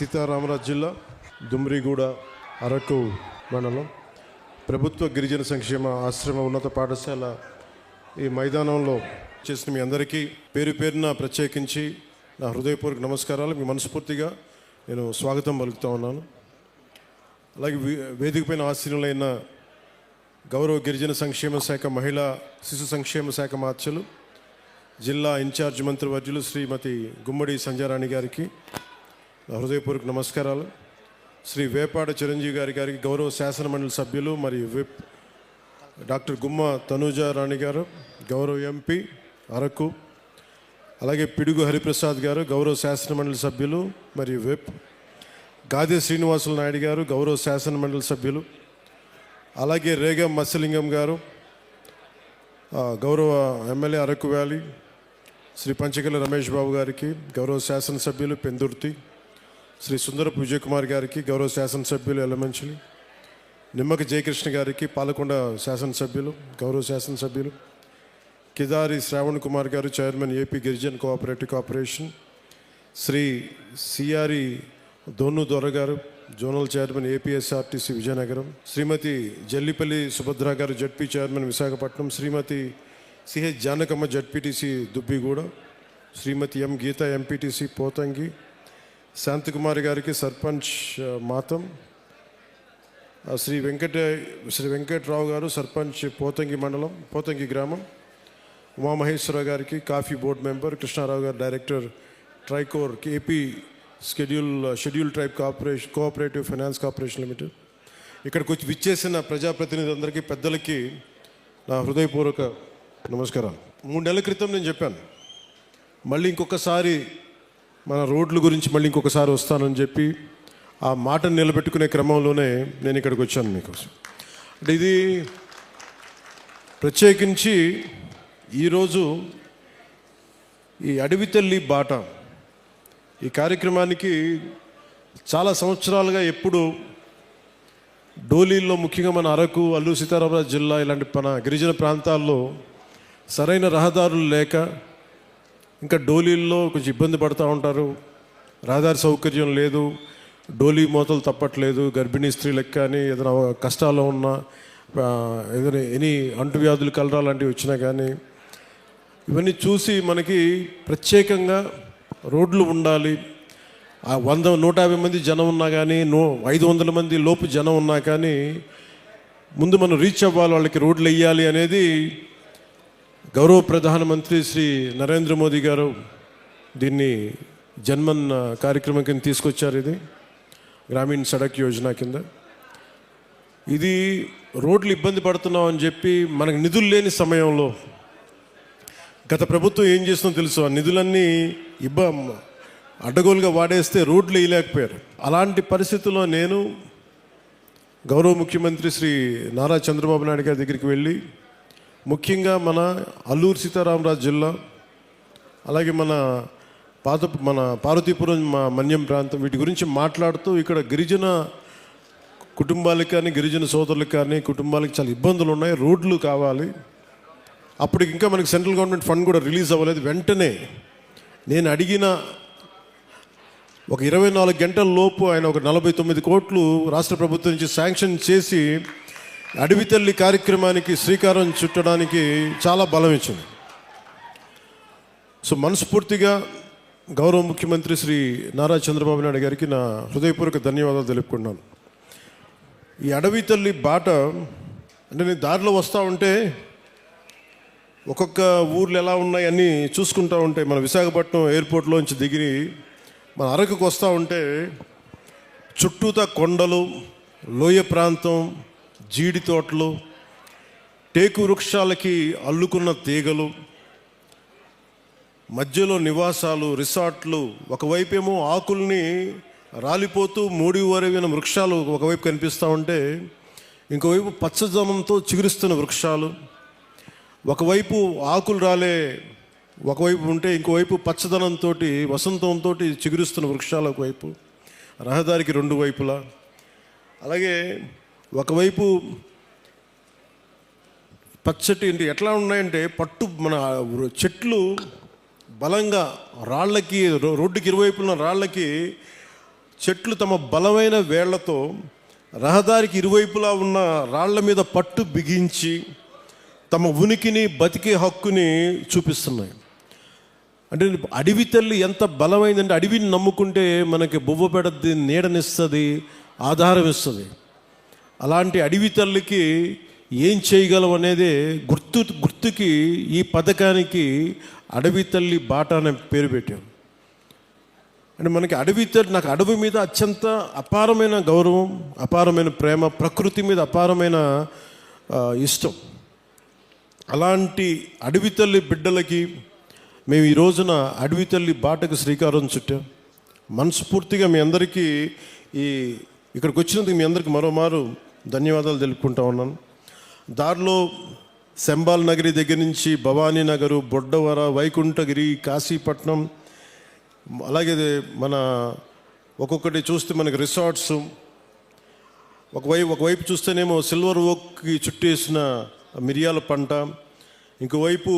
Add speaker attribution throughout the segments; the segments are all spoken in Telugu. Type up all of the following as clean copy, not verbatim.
Speaker 1: సీతారామరాజు జిల్లా దుమ్రిగూడ అరకు మండలం ప్రభుత్వ గిరిజన సంక్షేమ ఆశ్రమ ఉన్నత పాఠశాల ఈ మైదానంలో చేసిన మీ అందరికీ పేరు పేరున ప్రత్యేకించి నా హృదయపూర్వక నమస్కారాలు. మీ మనస్ఫూర్తిగా నేను స్వాగతం పలుకుతూ ఉన్నాను. అలాగే వేదిక పైన ఆశీనులైన గౌరవ గిరిజన సంక్షేమ శాఖ మహిళా శిశు సంక్షేమ శాఖ మార్చలు జిల్లా ఇన్ఛార్జ్ మంత్రివర్యులు శ్రీమతి గుమ్మడి సంజారాణి గారికి హృదయపూర్వక నమస్కారాలు. శ్రీ వేపాడ చిరంజీవి గారికి గౌరవ శాసనమండలి సభ్యులు మరియు విప్ డాక్టర్ గుమ్మ తనూజారాణి గారు గౌరవ ఎంపీ అరకు, అలాగే పిడుగు హరిప్రసాద్ గారు గౌరవ శాసనమండలి సభ్యులు మరియు విప్, గాదే శ్రీనివాసులు నాయుడు గారు గౌరవ శాసనమండలి సభ్యులు, అలాగే రేగ మత్స్యలింగం గారు గౌరవ ఎమ్మెల్యే అరకు వ్యాలీ, శ్రీ పంచకల రమేష్ బాబు గారికి గౌరవ శాసనసభ్యులు పెందుర్తి, శ్రీ సుందరపు విజయ్ కుమార్ గారికి గౌరవ శాసనసభ్యులు ఎలమంచిలి, నిమ్మక జయకృష్ణ గారికి పాలకొండ శాసనసభ్యులు గౌరవ శాసనసభ్యులు, కిదారి శ్రావణ్ కుమార్ గారు chairman AP గిరిజన్ cooperative corporation, Shri సిఆరి దోను దొర గారు జోనల్ చైర్మన్ ఏపీఎస్ఆర్టీసీ విజయనగరం, శ్రీమతి జల్లిపల్లి సుభద్ర గారు జడ్పీ చైర్మన్ విశాఖపట్నం, శ్రీమతి సిహెచ్ జానకమ్మ జడ్పీటీసీ దుబ్బిగూడ, శ్రీమతి ఎం గీత ఎంపీటీసీ పోతంగి, శాంతకుమారి గారికి సర్పంచ్ మాతం, శ్రీ వెంకట్రావు గారు సర్పంచ్ పోతంగి మండలం పోతంగి గ్రామం, ఉమామహేశ్వర గారికి కాఫీ బోర్డు మెంబర్, కృష్ణారావు గారు director Tricor AP schedule tribe cooperative finance corporation limited. ఇక్కడికి వచ్చి విచ్చేసిన ప్రజాప్రతినిధులందరికీ పెద్దలకి నా హృదయపూర్వక నమస్కారాలు. 3 నెలల క్రితం నేను చెప్పాను మళ్ళీ ఇంకొకసారి మన రోడ్ల గురించి మళ్ళీ ఇంకొకసారి వస్తానని చెప్పి ఆ మాటను నిలబెట్టుకునే క్రమంలోనే నేను ఇక్కడికి వచ్చాను మీకోసం. అంటే ఇది ప్రత్యేకించి ఈరోజు ఈ అడవి తల్లి బాట ఈ కార్యక్రమానికి చాలా సంవత్సరాలుగా ఎప్పుడు డోలీల్లో ముఖ్యంగా మన అరకు, అల్లూరు సీతారామరాజు జిల్లా ఇలాంటి మన గిరిజన ప్రాంతాల్లో సరైన రహదారులు లేక ఇంకా డోలీల్లో కొంచెం ఇబ్బంది పడుతూ ఉంటారు. రహదారి సౌకర్యం లేదు, డోలీ మోతలు తప్పట్లేదు. గర్భిణీ స్త్రీలకు కానీ ఏదైనా కష్టాల్లో ఉన్నా ఏదైనా ఎనీ అంటువ్యాధులు కలరా లాంటివి వచ్చినా కానీ ఇవన్నీ చూసి మనకి ప్రత్యేకంగా రోడ్లు ఉండాలి. 100-150 మంది జనం ఉన్నా కానీ 500 మంది లోపు జనం ఉన్నా కానీ ముందు మనం రీచ్ అవ్వాలి, వాళ్ళకి రోడ్లు వేయాలి అనేది గౌరవ ప్రధానమంత్రి శ్రీ నరేంద్ర మోదీ గారు దీన్ని జన్మన్ కార్యక్రమం కింద తీసుకొచ్చారు. ఇది గ్రామీణ సడక్ యోజన కింద. ఇది రోడ్లు ఇబ్బంది పడుతున్నాం అని చెప్పి మనకు నిధులు లేని సమయంలో గత ప్రభుత్వం ఏం చేస్తుందో తెలుసు. ఆ నిధులన్నీ అడ్డగోలుగా వాడేస్తే రోడ్లు వేయలేకపోయారు. అలాంటి పరిస్థితుల్లో నేను గౌరవ ముఖ్యమంత్రి శ్రీ నారా చంద్రబాబు నాయుడు గారి దగ్గరికి వెళ్ళి ముఖ్యంగా మన అల్లూరు సీతారామరాజు జిల్లా, అలాగే మన పార్వతీపురం మన్యం ప్రాంతం వీటి గురించి మాట్లాడుతూ ఇక్కడ గిరిజన కుటుంబాలకు కానీ గిరిజన సోదరులకు కానీ కుటుంబాలకు చాలా ఇబ్బందులు ఉన్నాయి, రోడ్లు కావాలి. అప్పటికి ఇంకా మనకి సెంట్రల్ గవర్నమెంట్ ఫండ్ కూడా రిలీజ్ అవ్వలేదు. వెంటనే నేను అడిగిన ఒక 24 గంటల లోపు ఆయన ఒక 49 కోట్లు రాష్ట్ర ప్రభుత్వం నుంచి శాంక్షన్ చేసి అడవి తల్లి కార్యక్రమానికి శ్రీకారం చుట్టడానికి చాలా బలం ఇచ్చింది. సో మనస్ఫూర్తిగా గౌరవ ముఖ్యమంత్రి శ్రీ నారా చంద్రబాబు నాయుడు గారికి నా హృదయపూర్వక ధన్యవాదాలు తెలుపుకున్నాను. ఈ అడవి తల్లి బాట అంటే నేను దారిలో వస్తూ ఉంటే ఒక్కొక్క ఊర్లు ఎలా ఉన్నాయి అన్నీ చూసుకుంటూ ఉంటే మన విశాఖపట్నం ఎయిర్పోర్ట్లోంచి దిగి మన అరకుకు వస్తూ ఉంటే చుట్టూతా కొండలు, లోయ ప్రాంతం, జీడి తోటలు, టేకు వృక్షాలకి అల్లుకున్న తీగలు, మధ్యలో నివాసాలు, రిసార్ట్లు, ఒకవైపేమో ఆకుల్ని రాలిపోతూ మూడివరవిన వృక్షాలు ఒకవైపు కనిపిస్తూ ఉంటే ఇంకోవైపు పచ్చదనంతో చిగురిస్తున్న వృక్షాలు, ఒకవైపు ఆకులు రాలే ఒకవైపు ఉంటే ఇంకోవైపు పచ్చదనంతో వసంతంతో చిగురుస్తున్న వృక్షాలు ఒకవైపు, రహదారికి 2 వైపులా. అలాగే ఒకవైపు పచ్చటి ఎట్లా ఉన్నాయంటే మన చెట్లు బలంగా రాళ్ళకి రోడ్డుకి ఇరువైపున రాళ్ళకి చెట్లు తమ బలమైన వేళ్లతో రహదారికి ఇరువైపులా ఉన్న రాళ్ల మీద పట్టు బిగించి తమ ఉనికిని బతికే హక్కుని చూపిస్తున్నాయి. అంటే అడవి తల్లి ఎంత బలమైందంటే, అడవిని నమ్ముకుంటే మనకి బువ్వ పెడద్ది, నీడనిస్తుంది, ఆధారం ఇస్తుంది. అలాంటి అడవి తల్లికి ఏం చేయగలం అనేది గుర్తుకి ఈ పథకానికి అడవి తల్లి బాట అనే పేరు పెట్టాం. అంటే మనకి నాకు అడవి మీద అత్యంత అపారమైన గౌరవం, అపారమైన ప్రేమ, ప్రకృతి మీద అపారమైన ఇష్టం. అలాంటి అడవి తల్లి బిడ్డలకి మేము ఈ రోజున అడవి తల్లి బాటకు శ్రీకారం చుట్టాం. మనస్ఫూర్తిగా మీ అందరికీ ఇక్కడికి వచ్చినందుకు మీ అందరికీ మరోమారు ధన్యవాదాలు తెలుపుకుంటా ఉన్నాను. దారిలో శంబాల్ నగరి దగ్గర నుంచి భవానీ నగరు, బొడ్డవర, వైకుంఠగిరి, కాశీపట్నం, అలాగే మన ఒక్కొక్కటి చూస్తే మనకి రిసార్ట్స్, ఒకవైపు చూస్తేనేమో సిల్వర్ ఓక్కి చుట్టేసిన మిరియాల పంట, ఇంకోవైపు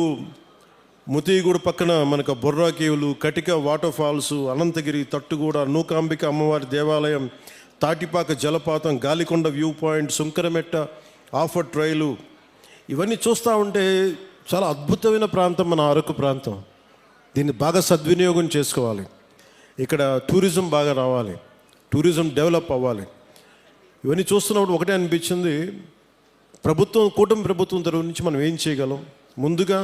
Speaker 1: ముతిగూడ పక్కన మనకు బొర్రా కేవులు, కటిక వాటర్ ఫాల్స్, అనంతగిరి, తట్టుగూడ, నూకాంబిక అమ్మవారి దేవాలయం, తాటిపాక జలపాతం, గాలికొండ వ్యూ పాయింట్, సుంకరమెట్ట ఆఫర్ ట్రైలు, ఇవన్నీ చూస్తూ ఉంటే చాలా అద్భుతమైన ప్రాంతం మన అరకు ప్రాంతం. దీన్ని బాగా సద్వినియోగం చేసుకోవాలి. ఇక్కడ టూరిజం బాగా రావాలి, టూరిజం డెవలప్ అవ్వాలి. ఇవన్నీ చూస్తున్నప్పుడు ఒకటే అనిపించింది, కూటమి ప్రభుత్వం తరఫు నుంచి మనం ఏం చేయగలం? ముందుగా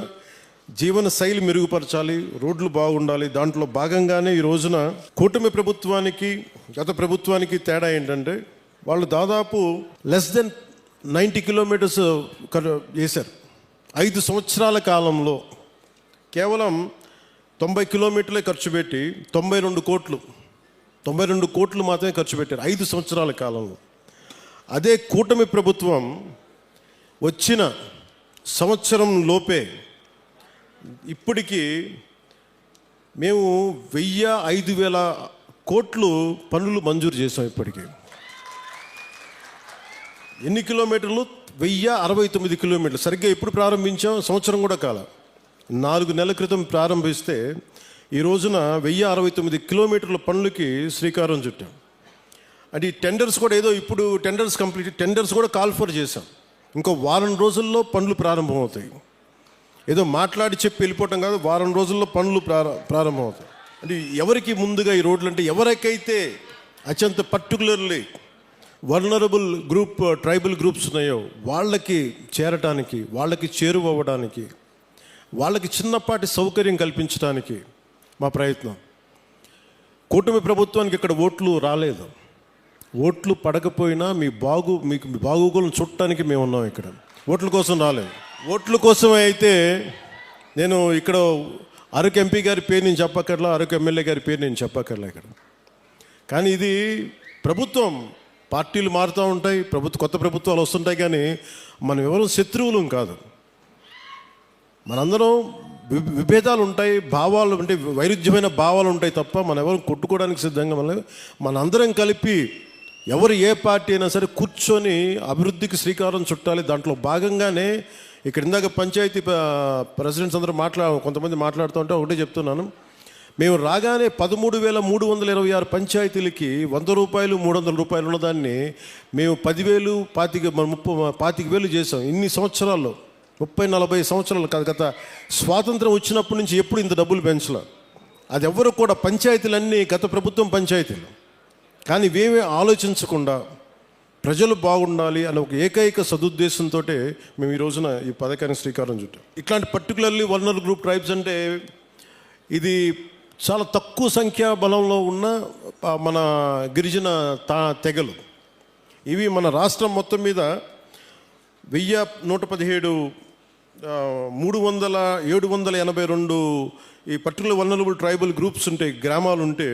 Speaker 1: జీవన శైలి మెరుగుపరచాలి, రోడ్లు బాగుండాలి. దాంట్లో భాగంగానే ఈ రోజున కూటమి ప్రభుత్వానికి గత ప్రభుత్వానికి తేడా ఏంటంటే, వాళ్ళు దాదాపు లెస్ దెన్ 90 కిలోమీటర్స్ చేశారు. 5 సంవత్సరాల కాలంలో కేవలం 90 కిలోమీటర్లే ఖర్చు పెట్టి 92 కోట్లు మాత్రమే ఖర్చు పెట్టారు 5 సంవత్సరాల కాలంలో. అదే కూటమి ప్రభుత్వం వచ్చిన సంవత్సరం లోపే ఇప్పటికీ మేము 1000-5000 కోట్లు పనులు మంజూరు చేసాం. ఇప్పటికీ ఎన్ని కిలోమీటర్లు? 1069 కిలోమీటర్లు. సరిగ్గా ఎప్పుడు ప్రారంభించాం? సంవత్సరం కూడా కాల, 4 నెలల క్రితం ప్రారంభిస్తే ఈ రోజున 1069 కిలోమీటర్ల పనులకి శ్రీకారం చుట్టాం. అంటే ఈ టెండర్స్ కూడా ఏదో ఇప్పుడు టెండర్స్ కూడా కాల్ ఫర్ చేశాం. ఇంకో వారం రోజుల్లో పనులు ప్రారంభమవుతాయి. ఏదో మాట్లాడి చెప్పి వెళ్ళిపోవటం కాదు, వారం రోజుల్లో పనులు ప్రారంభమవుతాయి. అంటే ఎవరికి ముందుగా ఈ రోడ్లు అంటే, ఎవరికైతే అత్యంత particularly vulnerable group, tribal groups ఉన్నాయో వాళ్ళకి చేరటానికి, వాళ్ళకి చేరువవ్వడానికి, వాళ్ళకి చిన్నపాటి సౌకర్యం కల్పించడానికి మా ప్రయత్నం. కూటమి ప్రభుత్వానికి ఇక్కడ ఓట్లు రాలేదు. ఓట్లు పడకపోయినా మీకు బాగోగులను చుట్టానికి మేము ఉన్నాం. ఇక్కడ ఓట్ల కోసం రాలేదు. ఓట్ల కోసమే అయితే నేను ఇక్కడ అరకు ఎంపీ గారి పేరు నేను చెప్పక్కర్లా, అరకు ఎమ్మెల్యే గారి పేరు నేను చెప్పక్కర్లా ఇక్కడ. కానీ ఇది ప్రభుత్వం, పార్టీలు మారుతూ ఉంటాయి, కొత్త ప్రభుత్వాలు వస్తుంటాయి, కానీ మనం ఎవరు శత్రువులం కాదు. మనందరం విభేదాలు ఉంటాయి, భావాలు అంటే వైరుధ్యమైన భావాలు ఉంటాయి తప్ప మనం ఎవరు కొట్టుకోవడానికి సిద్ధంగా మనందరం కలిపి ఎవరు ఏ పార్టీ అయినా సరే కూర్చొని అభివృద్ధికి శ్రీకారం చుట్టాలి. దాంట్లో భాగంగానే ఇక్కడ ఇందాక పంచాయతీ ప్రెసిడెంట్స్ అందరూ కొంతమంది మాట్లాడుతూ ఉంటే ఒకటే చెప్తున్నాను. మేము రాగానే 13,326 పంచాయతీలకి 100 రూపాయలు 300 రూపాయలు ఉన్నదాన్ని మేము 10,000, 25,000 చేసాం. ఇన్ని సంవత్సరాల్లో, 30-40 సంవత్సరాలు కాదు, గత స్వాతంత్రం వచ్చినప్పటి నుంచి ఎప్పుడు ఇంత డబ్బులు పెంచలే. అది ఎవరు కూడా, పంచాయతీలన్నీ గత ప్రభుత్వం పంచాయతీలు. కానీ ఇవేమీ ఆలోచించకుండా ప్రజలు బాగుండాలి అనే ఒక ఏకైక సదుద్దేశంతో మేము ఈ రోజున ఈ పథకానికి శ్రీకారం చుట్టాం. ఇట్లాంటి పర్టికులర్లీ వల్నరబుల్ గ్రూప్ ట్రైబ్స్ అంటే ఇది చాలా తక్కువ సంఖ్యా బలంలో ఉన్న మన గిరిజన తెగలు. ఇవి మన రాష్ట్రం మొత్తం మీద 1117 782 ఈ పర్టికులర్ వల్నరబుల్ ట్రైబల్ గ్రూప్స్ ఉంటాయి, గ్రామాలు ఉంటే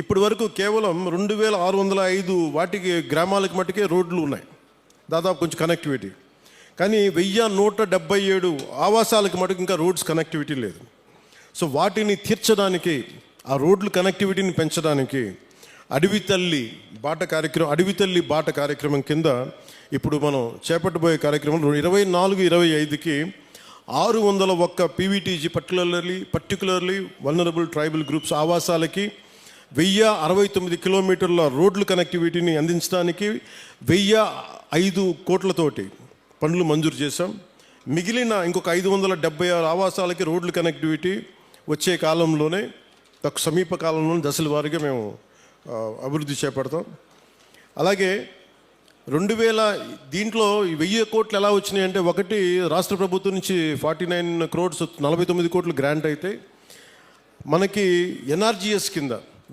Speaker 1: ఇప్పటి వరకు కేవలం 2605 వాటికి గ్రామాలకి మట్టుకే రోడ్లు ఉన్నాయి, దాదాపు కొంచెం కనెక్టివిటీ. కానీ 1177 ఆవాసాలకు మటుకు ఇంకా రోడ్స్ కనెక్టివిటీ లేదు. సో వాటిని తీర్చడానికి, ఆ రోడ్లు కనెక్టివిటీని పెంచడానికి అడవి తల్లి బాట కార్యక్రమం కింద ఇప్పుడు మనం చేపట్టబోయే కార్యక్రమం 24-25కి 601 PVTG particularly vulnerable tribal groups ఆవాసాలకి 1069 కిలోమీటర్ల రోడ్లు కనెక్టివిటీని అందించడానికి 1005 కోట్లతోటి పనులు మంజూరు చేశాం. మిగిలిన ఇంకొక 576 ఆవాసాలకి రోడ్లు కనెక్టివిటీ వచ్చే కాలంలోనే సమీప కాలంలోనే దశల వారీగా మేము అభివృద్ధి చేపడతాం. అలాగే 2000 దీంట్లో 1000 కోట్లు ఎలా వచ్చినాయి అంటే, ఒకటి రాష్ట్ర ప్రభుత్వం నుంచి 49 crores 49 కోట్లు గ్రాంట్ అయితే, మనకి ఎన్ఆర్జీఎస్ కింద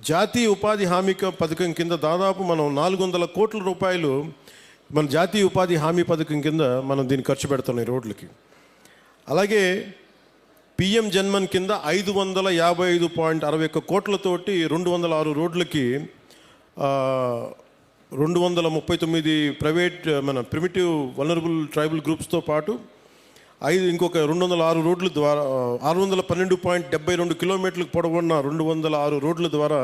Speaker 1: జాతీయ ఉపాధి హామీ పథకం కింద దాదాపు మనం 400 కోట్ల రూపాయలు మన జాతీయ ఉపాధి హామీ పథకం కింద మనం దీన్ని ఖర్చు పెడుతున్నాం ఈ రోడ్లకి. అలాగే పిఎం జన్మన్ కింద 555.61 కోట్లతోటి 206 రోడ్లకి 239 ప్రైవేట్ మన ప్రిమిటివ్ వల్నరబుల్ ట్రైబల్ గ్రూప్స్తో పాటు ఇంకొక 206 రోడ్ల ద్వారా 612.72 కిలోమీటర్లకు పొడవున్న 206 రోడ్ల ద్వారా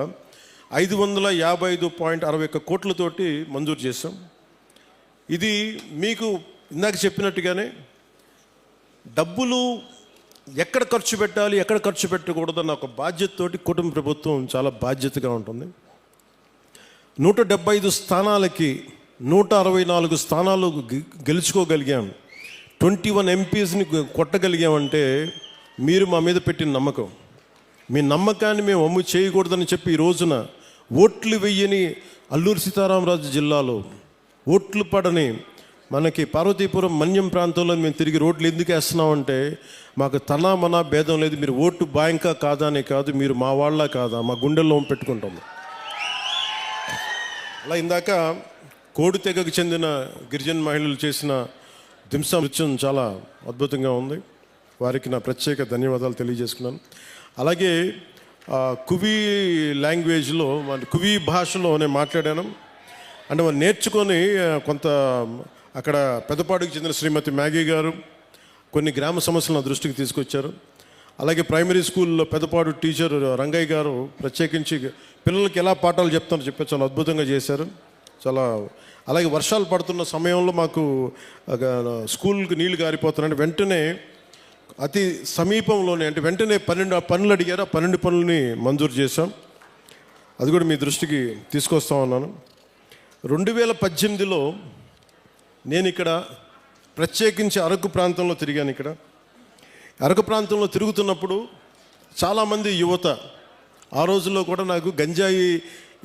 Speaker 1: 555.61 కోట్లతోటి మంజూరు చేశాం. ఇది మీకు ఇందాక చెప్పినట్టుగానే డబ్బులు ఎక్కడ ఖర్చు పెట్టాలి, ఎక్కడ ఖర్చు పెట్టకూడదన్న ఒక బాధ్యతతోటి కుటుంబ ప్రభుత్వం చాలా బాధ్యతగా ఉంటుంది. 175 స్థానాలకి 164 స్థానాలు గెలుచుకోగలిగాం. 21 ఎంపీస్ని కొట్టగలిగామంటే మీరు మా మీద పెట్టిన నమ్మకం. మీ నమ్మకాన్ని మేము అమ్ము చేయకూడదని చెప్పి ఈ రోజున ఓట్లు వెయ్యని అల్లూరు సీతారామరాజు జిల్లాలో ఓట్లు పడని మనకి పార్వతీపురం మన్యం ప్రాంతంలో మేము తిరిగి రోడ్లు ఎందుకు వేస్తున్నామంటే, మాకు తన మన భేదం లేదు. మీరు ఓటు బ్యాంకా కాదా అనే కాదు, మీరు మా వాళ్ళ కాదా, మా గుండెల్లో పెట్టుకుంటాము. అలా ఇందాక కోడి తెగకు చెందిన గిరిజన మహిళలు చేసిన దింసా నృత్యం చాలా అద్భుతంగా ఉంది. వారికి నా ప్రత్యేక ధన్యవాదాలు తెలియజేసుకున్నాను. అలాగే కువి లాంగ్వేజ్లో కువి భాషలో నేను మాట్లాడాను. అంటే వాళ్ళు నేర్చుకొని కొంత అక్కడ పెద్దపాడుకు చెందిన శ్రీమతి మ్యాగీ గారు కొన్ని గ్రామ సమస్యలు నా దృష్టికి తీసుకొచ్చారు. అలాగే ప్రైమరీ స్కూల్లో పెద్దపాడు టీచర్ రంగయ్య గారు ప్రత్యేకించి పిల్లలకి ఎలా పాఠాలు చెప్తారో చెప్పి చాలా అద్భుతంగా చేశారు. చాలా అలాగే వర్షాలు పడుతున్న సమయంలో మాకు స్కూల్కి నీళ్లు గారిపోతున్నాయంటే వెంటనే అతి సమీపంలోనే అంటే వెంటనే 12 పనులు అడిగారు. ఆ 12 పనులని మంజూరు చేశాం. అది కూడా మీ దృష్టికి తీసుకొస్తా ఉన్నాను. 2018లో నేను ఇక్కడ ప్రత్యేకించి అరకు ప్రాంతంలో తిరిగాను. ఇక్కడ అరకు ప్రాంతంలో తిరుగుతున్నప్పుడు చాలామంది యువత ఆ రోజుల్లో కూడా నాకు గంజాయి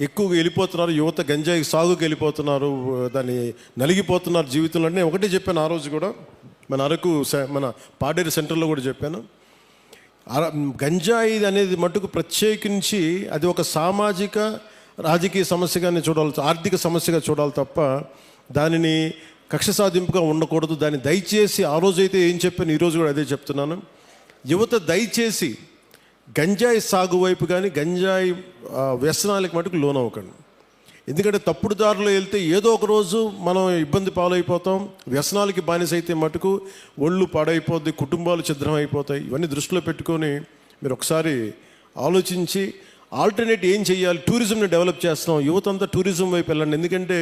Speaker 1: ఎక్కువగా వెళ్ళిపోతున్నారు, యువత గంజాయి సాగుకి వెళ్ళిపోతున్నారు, దాన్ని నలిగిపోతున్నారు జీవితంలో. నేను ఒకటే చెప్పాను ఆ రోజు కూడా, మన అరకు మన పాడేరు సెంటర్లో కూడా చెప్పాను. గంజాయి అనేది మటుకు ప్రత్యేకించి అది ఒక సామాజిక రాజకీయ సమస్యగానే చూడాలి, ఆర్థిక సమస్యగా చూడాలి తప్ప దానిని కక్ష సాధింపుగా ఉండకూడదు. దాన్ని దయచేసి ఆ రోజైతే ఏం చెప్పాను ఈరోజు కూడా అదే చెప్తున్నాను. యువత దయచేసి గంజాయి సాగు వైపు కానీ గంజాయి వ్యసనాలకు మటుకు లోనవ్వకండి. ఎందుకంటే తప్పుడు దారిలో వెళ్తే ఏదో ఒక రోజు మనం ఇబ్బంది పాలైపోతాం. వ్యసనాలకి బానిస అయితే మటుకు ఒళ్ళు పాడైపోద్ది, కుటుంబాలు ఛిద్రం అయిపోతాయి. ఇవన్నీ దృష్టిలో పెట్టుకొని మీరు ఒకసారి ఆలోచించి ఆల్టర్నేట్ ఏం చేయాలి. టూరిజంని డెవలప్ చేస్తున్నాం, యువత అంతా టూరిజం వైపు వెళ్ళండి. ఎందుకంటే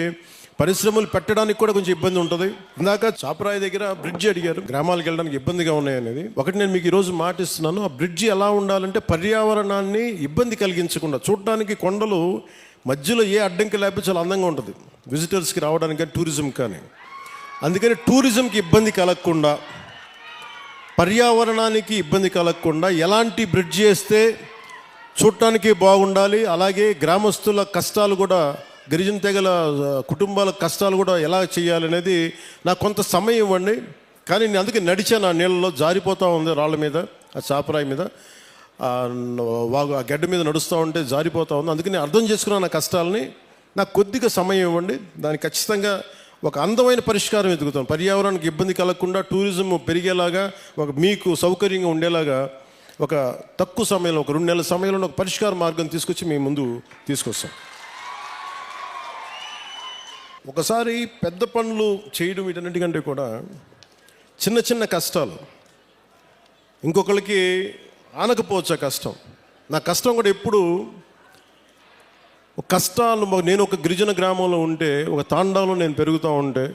Speaker 1: పరిశ్రమలు పెట్టడానికి కూడా కొంచెం ఇబ్బంది ఉంటుంది. ఇందాక చాపరాయి దగ్గర బ్రిడ్జి అడిగారు, గ్రామాలకు వెళ్ళడానికి ఇబ్బందిగా ఉన్నాయనేది. ఒకటి నేను మీకు ఈరోజు మాటిస్తున్నాను, ఆ బ్రిడ్జి ఎలా ఉండాలంటే పర్యావరణాన్ని ఇబ్బంది కలిగించకుండా, చూడడానికి కొండలు మధ్యలో ఏ అడ్డంకి లేకపోతే చాలా అందంగా ఉంటుంది విజిటర్స్కి రావడానికి కానీ టూరిజం కానీ. అందుకని టూరిజంకి ఇబ్బంది కలగకుండా, పర్యావరణానికి ఇబ్బంది కలగకుండా ఎలాంటి బ్రిడ్జి వేస్తే చూడటానికి బాగుండాలి, అలాగే గ్రామస్తుల కష్టాలు కూడా, గిరిజన తెగల కుటుంబాల కష్టాలు కూడా ఎలా చేయాలనేది నాకు కొంత సమయం ఇవ్వండి. కానీ నేను అందుకే నడిచాను, ఆ నీళ్ళలో జారిపోతూ ఉంది, రాళ్ళ మీద, ఆ చాపరాయి మీద, ఆ గడ్డ మీద నడుస్తూ ఉంటే జారిపోతూ ఉంది. అందుకని అర్థం చేసుకున్నాను నా కష్టాలని. నాకు కొద్దిగా సమయం ఇవ్వండి, దానికి ఖచ్చితంగా ఒక అందమైన పరిష్కారం ఎదుగుతాం. పర్యావరణానికి ఇబ్బంది కలగకుండా టూరిజం పెరిగేలాగా, ఒక మీకు సౌకర్యంగా ఉండేలాగా ఒక తక్కువ సమయంలో, ఒక 2 నెలల సమయంలో ఒక పరిష్కార మార్గం తీసుకొచ్చి మీ ముందు తీసుకొస్తాం. ఒకసారి పెద్ద పనులు చేయడం వీటన్నిటికంటే కూడా చిన్న చిన్న కష్టాలు ఇంకొకరికి ఆనకపోవచ్చు. కష్టం, నా కష్టం కూడా ఎప్పుడు కష్టాలు. నేను ఒక గిరిజన గ్రామంలో ఉంటే, ఒక తాండాలో నేను పెరుగుతూ ఉంటే,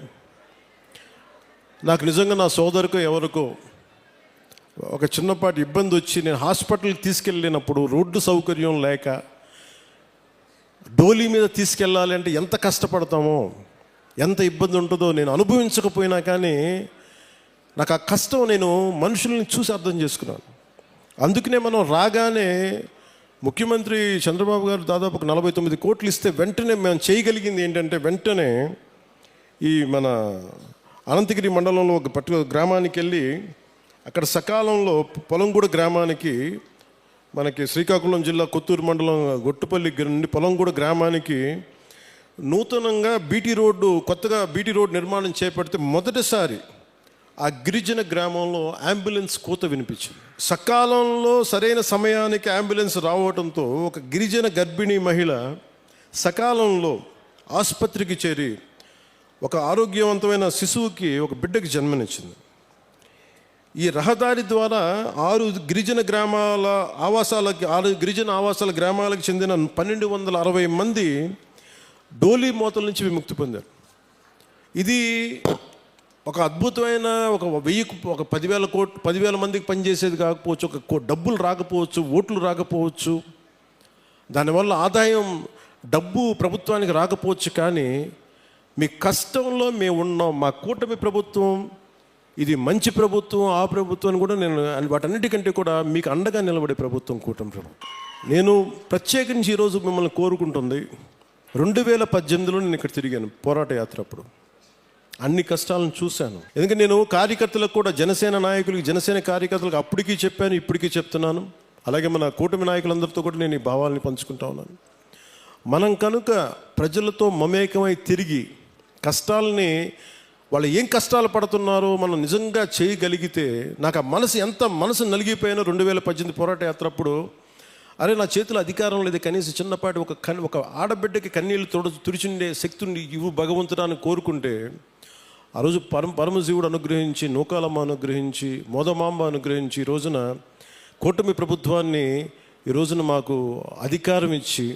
Speaker 1: నాకు నిజంగా నా సోదరుకో ఎవరికో ఒక చిన్నపాటి ఇబ్బంది వచ్చి నేను హాస్పిటల్కి తీసుకెళ్ళినప్పుడు రోడ్డు సౌకర్యం లేక డోలీ మీద తీసుకెళ్ళాలి అంటే ఎంత కష్టపడతామో, ఎంత ఇబ్బంది ఉంటుందో నేను అనుభవించకపోయినా కానీ నాకు ఆ కష్టం నేను మనుషుల్ని చూసి అర్థం చేసుకున్నాను. అందుకనే మనం రాగానే ముఖ్యమంత్రి చంద్రబాబు గారు దాదాపు ఒక 49 కోట్లు ఇస్తే వెంటనే మేము చేయగలిగింది ఏంటంటే, వెంటనే ఈ మన అనంతగిరి మండలంలో ఒక పర్టికులర్ గ్రామానికి వెళ్ళి అక్కడ సకాలంలో పొలంగూడ గ్రామానికి, మనకి శ్రీకాకుళం జిల్లా కొత్తూరు మండలం గొట్టుపల్లి నుండి పొలంగూడ గ్రామానికి నూతనంగా కొత్తగా బీటీ రోడ్డు నిర్మాణం చేపడితే మొదటిసారి ఆ గిరిజన గ్రామంలో అంబులెన్స్ కూత వినిపించింది. సకాలంలో సరైన సమయానికి అంబులెన్స్ రావడంతో ఒక గిరిజన గర్భిణీ మహిళ సకాలంలో ఆసుపత్రికి చేరి ఒక ఆరోగ్యవంతమైన శిశువుకి, ఒక బిడ్డకి జన్మనిచ్చింది. ఈ రహదారి ద్వారా 6 గిరిజన ఆవాసాల గ్రామాలకు చెందిన 1260 మంది డోలీ మోతల నుంచి విముక్తి పొందారు. ఇది ఒక అద్భుతమైన ఒక 10,000 మందికి పనిచేసేది కాకపోవచ్చు, ఒక డబ్బులు రాకపోవచ్చు, ఓట్లు రాకపోవచ్చు, దానివల్ల ఆదాయం డబ్బు ప్రభుత్వానికి రాకపోవచ్చు, కానీ మీ కష్టంలో మేము ఉన్నాం. మా కూటమి ప్రభుత్వం ఇది మంచి ప్రభుత్వం, ఆ ప్రభుత్వాన్ని కూడా నేను వాటన్నిటికంటే కూడా మీకు అండగా నిలబడే ప్రభుత్వం కూటమి ప్రభుత్వం. నేను ప్రత్యేకించి ఈరోజు మిమ్మల్ని కోరుకుంటుంది, 2018లో నేను ఇక్కడ తిరిగాను పోరాట యాత్ర. అప్పుడు అన్ని కష్టాలను చూశాను. ఎందుకంటే నేను కార్యకర్తలకు కూడా, జనసేన నాయకులకి, జనసేన కార్యకర్తలకు అప్పటికీ చెప్పాను, ఇప్పటికీ చెప్తున్నాను. అలాగే మన కూటమి నాయకులందరితో కూడా నేను ఈ భావాలని పంచుకుంటా ఉన్నాను. మనం కనుక ప్రజలతో మమేకమై తిరిగి కష్టాలని, వాళ్ళు ఏం కష్టాలు పడుతున్నారో మనం నిజంగా చేయగలిగితే, నాకు ఆ మనసు నలిగిపోయిన 2018 పోరాట యాత్ర అప్పుడు, అరే నా చేతిలో అధికారం లేదు, కనీసం చిన్నపాటి ఒక ఆడబిడ్డకి కన్నీళ్ళు తుడిచిండే శక్తిని ఇవ్వు భగవంతుడాన్ని కోరుకుంటే, ఆ రోజు పరమశివుడు అనుగ్రహించి, నూకాలమ్మ అనుగ్రహించి, మోదమాంబ అనుగ్రహించి, ఈ రోజున కూటమి ప్రభుత్వాన్ని ఈ రోజున మాకు అధికారం ఇచ్చి,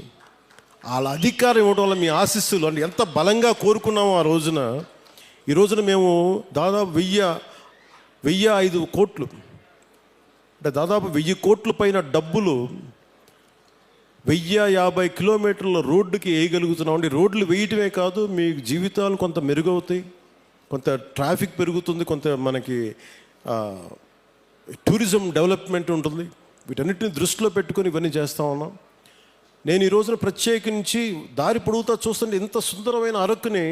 Speaker 1: వాళ్ళ అధికారం ఇవ్వడం వల్ల మీ ఆశీస్సులు అంటే ఎంత బలంగా కోరుకున్నామో ఆ రోజున, ఈ రోజున మేము దాదాపు 1,005 కోట్లు, అంటే దాదాపు 1000 కోట్ల పైన డబ్బులు 1050 కిలోమీటర్ల రోడ్డుకి వేయగలుగుతున్నాం. అంటే రోడ్లు వేయటమే కాదు, మీ జీవితాలు కొంత మెరుగవుతాయి, కొంత ట్రాఫిక్ పెరుగుతుంది, కొంత మనకి టూరిజం డెవలప్మెంట్ ఉంటుంది. వీటన్నిటిని దృష్టిలో పెట్టుకొని ఇవన్నీ చేస్తూ ఉన్నాం. నేను ఈ రోజున ప్రత్యేకించి దారి పొడుగుతా చూస్తుంటే ఇంత సుందరమైన అరకుని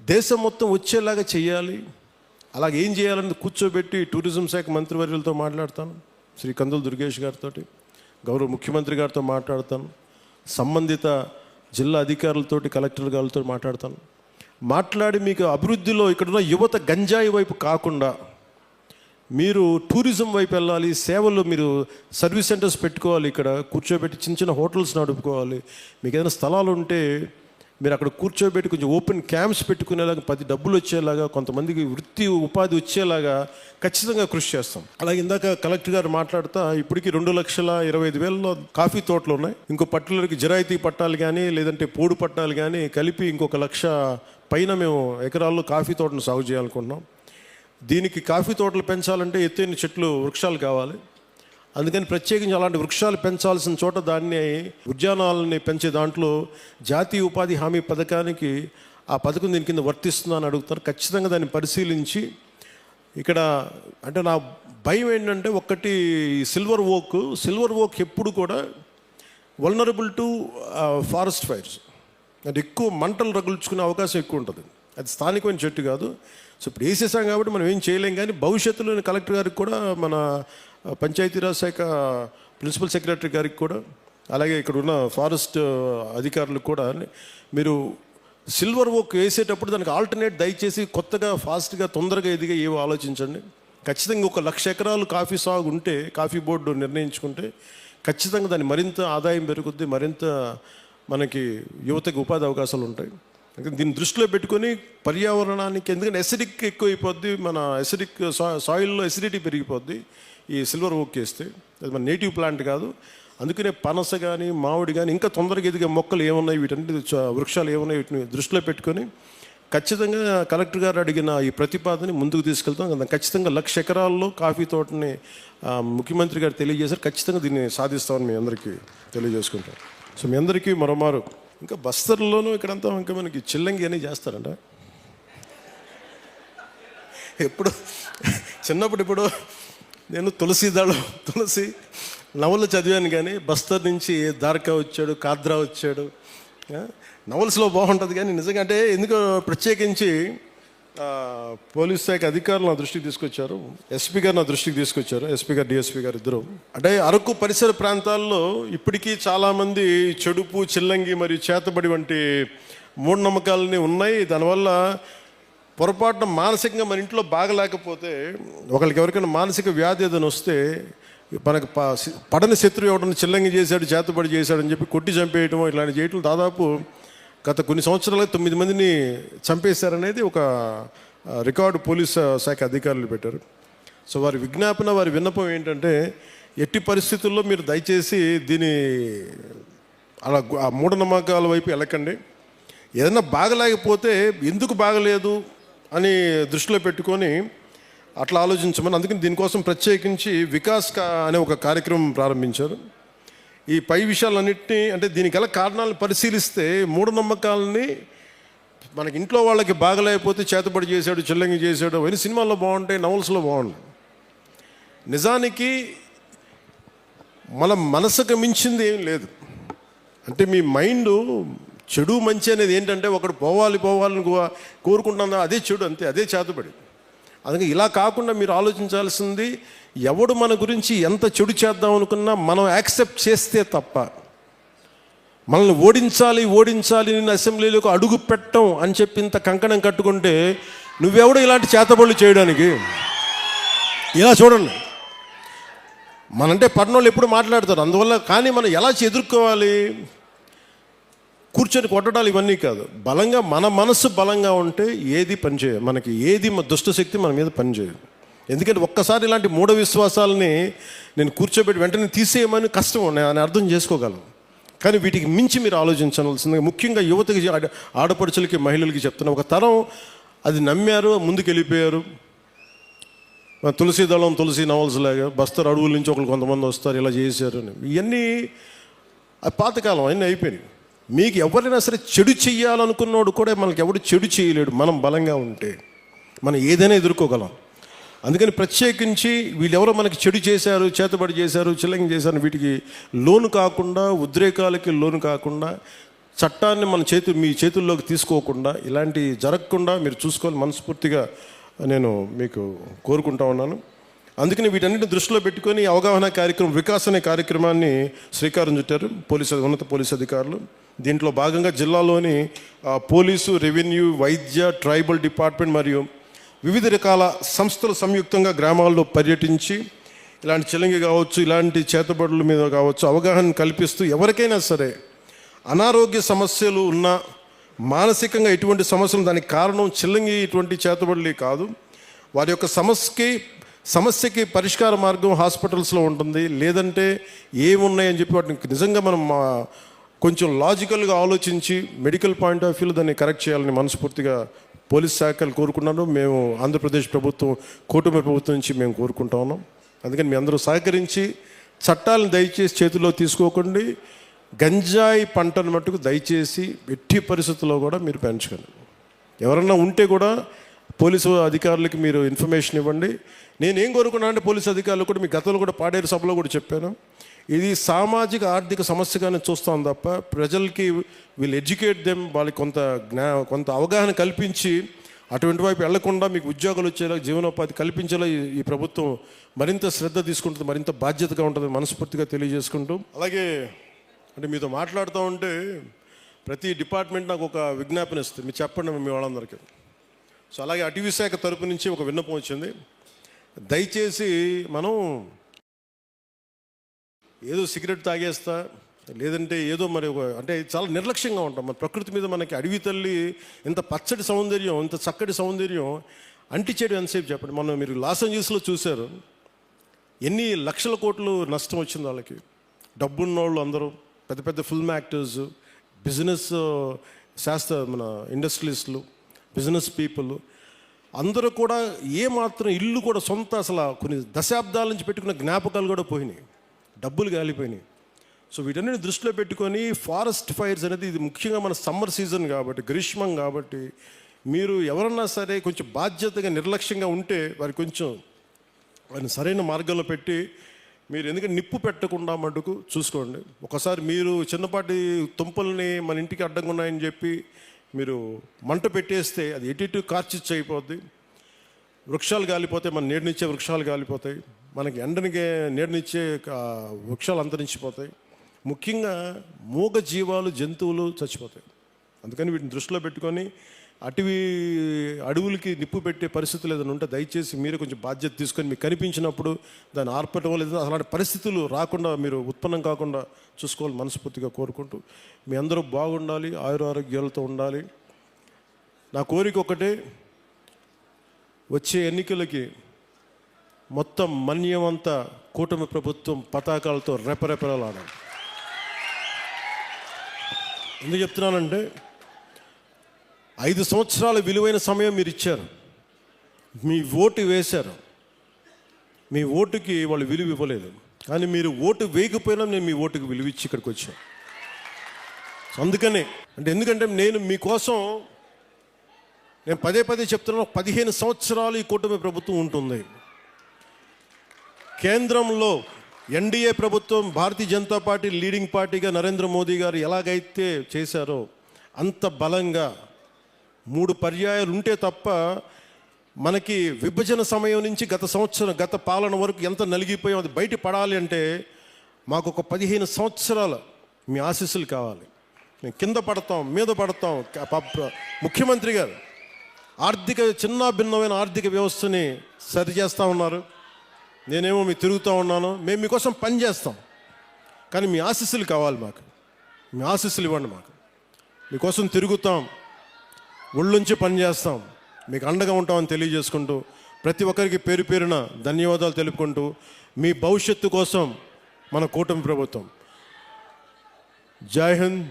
Speaker 1: దేశం మొత్తం వచ్చేలాగా చేయాలి. అలాగే ఏం చేయాలని కూర్చోబెట్టి టూరిజం శాఖ మంత్రివర్యులతో మాట్లాడతాను, శ్రీ కందుల దుర్గేష్ గారితో, గౌరవ ముఖ్యమంత్రి గారితో మాట్లాడతాను, సంబంధిత జిల్లా అధికారులతోటి, కలెక్టర్ గారితో మాట్లాడి మీకు అభివృద్ధిలో ఇక్కడున్న యువత గంజాయి వైపు కాకుండా మీరు టూరిజం వైపు వెళ్ళాలి, సేవలు, మీరు సర్వీస్ సెంటర్స్ పెట్టుకోవాలి, ఇక్కడ కూర్చోబెట్టి చిన్న హోటల్స్ నడుపుకోవాలి. మీకు ఏదైనా స్థలాలు ఉంటే మీరు అక్కడ కూర్చోబెట్టి కొంచెం ఓపెన్ క్యాంప్స్ పెట్టుకునేలాగా, 10 డబ్బులు వచ్చేలాగా, కొంతమందికి వృత్తి ఉపాధి వచ్చేలాగా ఖచ్చితంగా కృషి చేస్తాం. అలాగే ఇందాక కలెక్టర్ గారు మాట్లాడుతా, ఇప్పటికీ 2,25,000 కాఫీ తోటలు ఉన్నాయి. ఇంకో పట్టులకి జిరాయితీ పట్టాలు కానీ, లేదంటే పోడు పట్టాలు కానీ కలిపి ఇంకొక 1,00,000 పైన మేము ఎకరాల్లో కాఫీ తోటను సాగు చేయాలనుకుంటున్నాం. దీనికి కాఫీ తోటలు పెంచాలంటే ఎత్తైన వృక్షాలు కావాలి. అందుకని ప్రత్యేకించి అలాంటి వృక్షాలు పెంచాల్సిన చోట దాన్ని ఉద్యానాలని పెంచే దాంట్లో జాతీయ ఉపాధి హామీ పథకానికి ఆ పథకం దీని కింద వర్తిస్తుందని అడుగుతారు. ఖచ్చితంగా దాన్ని పరిశీలించి, ఇక్కడ అంటే నా భయం ఏంటంటే, ఒకటి సిల్వర్ ఓక్ ఎప్పుడు కూడా వల్నరబుల్ టు ఫారెస్ట్ ఫైర్స్, అది ఎక్కువ మంటలు రగుల్చుకునే అవకాశం ఎక్కువ ఉంటుంది. అది స్థానికమైన చెట్టు కాదు. సో ఇప్పుడు వేసేసాం కాబట్టి మనం ఏం చేయలేం. కానీ భవిష్యత్తులో కలెక్టర్ గారికి కూడా, మన పంచాయతీరాజ్ శాఖ ప్రిన్సిపల్ సెక్రటరీ గారికి కూడా, అలాగే ఇక్కడ ఉన్న ఫారెస్ట్ అధికారులకు కూడా, మీరు సిల్వర్ ఓక్ వేసేటప్పుడు దానికి ఆల్టర్నేట్ దయచేసి కొత్తగా ఫాస్ట్గా తొందరగా ఎదిగా ఏవో ఆలోచించండి. ఖచ్చితంగా 1,00,000 ఎకరాలు కాఫీ సాగు ఉంటే, కాఫీ బోర్డు నిర్ణయించుకుంటే ఖచ్చితంగా దాన్ని మరింత ఆదాయం పెరుగుద్ది, మరింత మనకి యువతకి ఉపాధి అవకాశాలు ఉంటాయి. దీన్ని దృష్టిలో పెట్టుకొని పర్యావరణానికి, ఎందుకంటే ఎసిడిక్ ఎక్కువైపోద్ది, మన సాయిల్లో ఎసిడిటీ పెరిగిపోద్ది ఈ సిల్వర్ ఓక్ వేస్తే. అది మన నేటివ్ ప్లాంట్ కాదు. అందుకనే పనస కానీ, మామిడి కానీ, ఇంకా తొందరగా ఎదిగే మొక్కలు ఏమున్నాయి, వీటన్నిటి వృక్షాలు ఏమున్నాయి, వీటిని దృష్టిలో పెట్టుకొని ఖచ్చితంగా కలెక్టర్ గారు అడిగిన ఈ ప్రతిపాదన ముందుకు తీసుకెళ్తాం. ఖచ్చితంగా 1,00,000 ఎకరాల్లో కాఫీ తోటని ముఖ్యమంత్రి గారు తెలియజేశారు. ఖచ్చితంగా దీన్ని సాధిస్తామని మీ అందరికీ తెలియజేసుకుంటాం. సో మీ అందరికీ మరోమారు ఇంకా బస్తర్లోనూ ఇక్కడంతా ఇంకా మనకి చిల్లంగి అని చేస్తారంట. ఎప్పుడు చిన్నప్పుడు ఇప్పుడు నేను తులసి నవలు చదివాను, కానీ బస్తర్ నుంచి దార్కా వచ్చాడు, కాద్రా వచ్చాడు. నవల్స్లో బాగుంటుంది, కానీ నిజంగా అంటే ఎందుకో ప్రత్యేకించి పోలీస్ శాఖ అధికారులు నా దృష్టికి తీసుకొచ్చారు, ఎస్పీ గారు నా దృష్టికి తీసుకొచ్చారు, ఎస్పీ గారు డిఎస్పీ గారు ఇద్దరు. అంటే అరకు పరిసర ప్రాంతాల్లో ఇప్పటికీ చాలామంది చెడుపు, చిల్లంగి మరియు చేతబడి వంటి మూఢనమ్మకాలని ఉన్నాయి. దానివల్ల పొరపాటున మానసికంగా మన ఇంట్లో బాగలేకపోతే, ఒకరికి ఎవరికైనా మానసిక వ్యాధి ఏదైనా వస్తే మనకు పడని శత్రువు ఎవడన్నా చిల్లంగి చేశాడు, చేతబడి చేశాడు అని చెప్పి కొట్టి చంపేయటం, ఇలాంటి చేయటం దాదాపు గత కొన్ని సంవత్సరాలుగా 9 మందిని చంపేశారనేది ఒక రికార్డు పోలీస్ శాఖ అధికారులు పెట్టారు. సో వారి విజ్ఞాపన, వారి విన్నపం ఏంటంటే, ఎట్టి పరిస్థితుల్లో మీరు దయచేసి దీని అలా ఆ మూఢనమ్మకాల వైపు వెళ్ళకండి. ఏదైనా బాగలేకపోతే ఎందుకు బాగలేదు అని దృష్టిలో పెట్టుకొని అట్లా ఆలోచించమని, అందుకని దీనికోసం ప్రత్యేకించి వికాస్ అనే ఒక కార్యక్రమం ప్రారంభించారు. ఈ పై విషయాలన్నింటినీ, అంటే దీనికి గల కారణాలను పరిశీలిస్తే మూఢనమ్మకాలని మనకి ఇంట్లో వాళ్ళకి బాగలేకపోతే చేతబడి చేశాడు, చిల్లంగి చేశాడు అవన్నీ సినిమాల్లో బాగుంటాయి, నవల్స్లో బాగుంటాయి. నిజానికి మన మనసుకు మించింది ఏం లేదు. అంటే మీ మైండ్ చెడు మంచి అనేది ఏంటంటే, ఒకడు పోవాలని కోరుకుంటుందా, అదే చెడు, అంతే, అదే చేతబడి. అందుకే ఇలా కాకుండా మీరు ఆలోచించాల్సింది, ఎవడు మన గురించి ఎంత చెడు చేద్దాం అనుకున్నా మనం యాక్సెప్ట్ చేస్తే తప్ప, మనల్ని ఓడించాలి నేను అసెంబ్లీలోకి అడుగు పెట్టం అని చెప్పి ఇంత కంకణం కట్టుకుంటే నువ్వెవడు ఇలాంటి చేతబడులు చేయడానికి? ఇలా చూడండి, మనంటే పట్టణంలో ఎప్పుడు మాట్లాడతారు, అందువల్ల. కానీ మనం ఎలా ఎదుర్కోవాలి? కూర్చొని కొట్టడాలు ఇవన్నీ కాదు. బలంగా మన మనసు బలంగా ఉంటే ఏది పనిచేయదు, మనకి ఏది దుష్టశక్తి మన మీద పనిచేయదు. ఎందుకంటే ఒక్కసారి ఇలాంటి మూఢ విశ్వాసాలని నేను కూర్చోబెట్టి వెంటనే తీసేయమని కష్టం, నేను అర్థం చేసుకోగలను. కానీ వీటికి మించి మీరు ఆలోచించాల్సిందిగా, ముఖ్యంగా యువతకి, ఆడపడుచులకి, మహిళలకి చెప్తున్నా. ఒక తరం అది నమ్మారు, ముందుకు వెళ్ళిపోయారు. తులసి నవల్స్ లాగా బస్తర్ అడవుల నుంచి ఒకరు కొంతమంది వస్తారు, ఇలా చేశారు అని. ఇవన్నీ పాతకాలం, అన్నీ అయిపోయినాయి. మీకు ఎవరైనా సరే చెడు చెయ్యాలనుకున్నోడు కూడా మనకి ఎవడు చెడు చేయలేడు. మనం బలంగా ఉంటే మనం ఏదైనా ఎదుర్కోగలం. అందుకని ప్రత్యేకించి వీళ్ళెవరో మనకి చెడు చేశారు, చేతబడి చేశారు, చిల్లంగి చేశారు, వీటికి లోను కాకుండా, ఉద్రేకాలకి లోను కాకుండా, చట్టాన్ని మీ చేతుల్లోకి తీసుకోకుండా, ఇలాంటి జరగకుండా మీరు చూసుకోవాలి మనస్ఫూర్తిగా నేను మీకు కోరుకుంటా ఉన్నాను. అందుకని వీటన్నిటిని దృష్టిలో పెట్టుకొని అవగాహన కార్యక్రమం, వికాస్ అనే కార్యక్రమాన్ని శ్రీకారం చుట్టారు ఉన్నత పోలీసు అధికారులు. దీంట్లో భాగంగా జిల్లాలోని పోలీసు, రెవెన్యూ, వైద్య, ట్రైబల్ డిపార్ట్మెంట్ మరియు వివిధ రకాల సంస్థలు సంయుక్తంగా గ్రామాల్లో పర్యటించి ఇలాంటి చిల్లంగి కావచ్చు, ఇలాంటి చేతబడుల మీద కావచ్చు అవగాహన కల్పిస్తూ, ఎవరికైనా సరే అనారోగ్య సమస్యలు ఉన్నా, మానసికంగా ఎటువంటి సమస్యలు, దానికి కారణం చిల్లంగి ఇటువంటి చేతబడులే కాదు, వారి యొక్క సమస్యకి పరిష్కార మార్గం హాస్పిటల్స్లో ఉంటుంది. లేదంటే ఏమున్నాయని చెప్పి వాటిని నిజంగా మనం కొంచెం లాజికల్గా ఆలోచించి మెడికల్ పాయింట్ ఆఫ్ వ్యూలో దాన్ని కరెక్ట్ చేయాలని మనస్ఫూర్తిగా పోలీస్ శాఖలు కోరుకున్నాను. మేము ఆంధ్రప్రదేశ్ ప్రభుత్వం, కూటమి ప్రభుత్వం నుంచి మేము కోరుకుంటా ఉన్నాం. అందుకని మీ అందరూ సహకరించి చట్టాలను దయచేసి చేతుల్లో తీసుకోకండి. గంజాయి పంటను మట్టుకు దయచేసి ఎట్టి పరిస్థితుల్లో కూడా మీరు పెంచకండి. ఎవరన్నా ఉంటే కూడా పోలీసు అధికారులకి మీరు ఇన్ఫర్మేషన్ ఇవ్వండి. నేనేం కోరుకున్నా అంటే, పోలీసు అధికారులు కూడా మీ గతంలో కూడా పాడేరు సభలో కూడా చెప్పాను, ఇది సామాజిక ఆర్థిక సమస్యగానే చూస్తాం తప్ప ప్రజలకి వీళ్ళు ఎడ్యుకేట్ దెమ్, వాళ్ళకి కొంత అవగాహన కల్పించి అటువంటి వైపు వెళ్లకుండా మీకు ఉద్యోగాలు వచ్చేలా, జీవనోపాధి కల్పించేలా ఈ ప్రభుత్వం మరింత శ్రద్ధ తీసుకుంటుంది, మరింత బాధ్యతగా ఉంటుంది మనస్ఫూర్తిగా తెలియజేసుకుంటూ. అలాగే అంటే మీతో మాట్లాడుతూ ఉంటే ప్రతి డిపార్ట్మెంట్ నాకు ఒక విజ్ఞాపన ఇస్తుంది, మీరు చెప్పండి మీ వాళ్ళందరికీ. సో అలాగే అటవీ శాఖ తరపు నుంచి ఒక విన్నపం వచ్చింది. దయచేసి మనం ఏదో సిగరెట్ తాగేస్తా, లేదంటే ఏదో మరి అంటే చాలా నిర్లక్ష్యంగా ఉంటాం. మన ప్రకృతి మీద మనకి అడవి తల్లి ఇంత పచ్చడి సౌందర్యం, ఇంత చక్కటి సౌందర్యం అంటిచేయడం ఎంతసేపు చెప్పండి. మీరు లాస్ ఏంజల్స్లో చూశారు, ఎన్ని లక్షల కోట్లు నష్టం వచ్చింది వాళ్ళకి. డబ్బున్న వాళ్ళు అందరూ పెద్ద పెద్ద ఫిల్మ్ యాక్టర్స్, బిజినెస్ మన ఇండస్ట్రియలిస్టులు, బిజినెస్ పీపుల్ అందరూ కూడా ఏమాత్రం ఇల్లు కూడా సొంత, అసలు కొన్ని దశాబ్దాల నుంచి పెట్టుకున్న జ్ఞాపకాలు కూడా పోయినాయి, డబ్బులు గాలిపోయినాయి. సో వీటన్నిటిని దృష్టిలో పెట్టుకొని ఫారెస్ట్ ఫైర్స్ అనేది ఇది ముఖ్యంగా మన సమ్మర్ సీజన్ కాబట్టి, గ్రీష్మం కాబట్టి, మీరు ఎవరన్నా సరే కొంచెం బాధ్యతగా నిర్లక్ష్యంగా ఉంటే వారిని సరైన మార్గంలో పెట్టి మీరు ఎందుకంటే నిప్పు పెట్టకుండా మటుకు చూసుకోండి. ఒకసారి మీరు చిన్నపాటి తుంపల్ని మన ఇంటికి అడ్డంగా ఉన్నాయని చెప్పి మీరు మంట పెట్టేస్తే అది ఎటు కార్చిచ్చు అయిపోద్ది. వృక్షాలు కాలిపోతాయి, మన నీడనిచ్చే వృక్షాలు కాలిపోతాయి, మనకి ఎండనికి నీడనిచ్చే వృక్షాలు అంతరించిపోతాయి. ముఖ్యంగా మూగ జీవాలు, జంతువులు చచ్చిపోతాయి. అందుకని వీటిని దృష్టిలో పెట్టుకొని అడవులకి నిప్పు పెట్టే పరిస్థితులు ఏదైనా ఉంటే దయచేసి మీరు కొంచెం బాధ్యత తీసుకొని మీకు కనిపించినప్పుడు దాన్ని ఆర్పటం లేదా అలాంటి పరిస్థితులు రాకుండా మీరు ఉత్పన్నం కాకుండా చూసుకోవాలి మనస్ఫూర్తిగా కోరుకుంటూ, మీ అందరూ బాగుండాలి, ఆయురారోగ్యాలతో ఉండాలి. నా కోరిక ఒకటే, వచ్చే ఎన్నికలకి మొత్తం మన్యమంతా కూటమి ప్రభుత్వం పతాకాలతో రెపరెపలాడాలి. ఎందుకు చెప్తున్నానంటే 5 సంవత్సరాల విలువైన సమయం మీరు ఇచ్చారు, మీ ఓటు వేశారు, మీ ఓటుకి వాళ్ళు విలువ ఇవ్వలేదు. కానీ మీరు ఓటు వేయకపోయినా నేను మీ ఓటుకి విలువ ఇచ్చి ఇక్కడికి వచ్చాను. అందుకనే ఎందుకంటే నేను మీకోసం నేను పదే చెప్తున్నాను, 15 సంవత్సరాలు ఈ కూటమి ప్రభుత్వం ఉంటుంది. కేంద్రంలో ఎన్డీఏ ప్రభుత్వం, భారతీయ జనతా పార్టీ లీడింగ్ పార్టీగా నరేంద్ర మోదీ గారు ఎలాగైతే చేశారో అంత బలంగా 3 పర్యాయాలు ఉంటే తప్ప మనకి విభజన సమయం నుంచి గత పాలన వరకు ఎంత నలిగిపోయాం అది బయట పడాలి అంటే మాకు ఒక 15 సంవత్సరాల మీ ఆశీస్సులు కావాలి. మేము కింద పడతాం, మీద పడతాం. ముఖ్యమంత్రి గారు భిన్నమైన ఆర్థిక వ్యవస్థని సరిచేస్తూ ఉన్నారు, నేనేమో మీకు తిరుగుతూ ఉన్నాను. మేము మీకోసం పని చేస్తాం, కానీ మీ ఆశీస్సులు కావాలి మాకు. మీ ఆశీస్సులు ఇవ్వండి మాకు. మీకోసం తిరుగుతాం, ఒళ్ళుంచి పని చేస్తాం, మీకు అండగా ఉంటామని తెలియజేసుకుంటూ ప్రతి ఒక్కరికి పేరు పేరున ధన్యవాదాలు తెలుపుకుంటూ, మీ భవిష్యత్తు కోసం మన కూటమి ప్రభుత్వం. జై హింద్,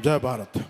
Speaker 1: జై భారత్.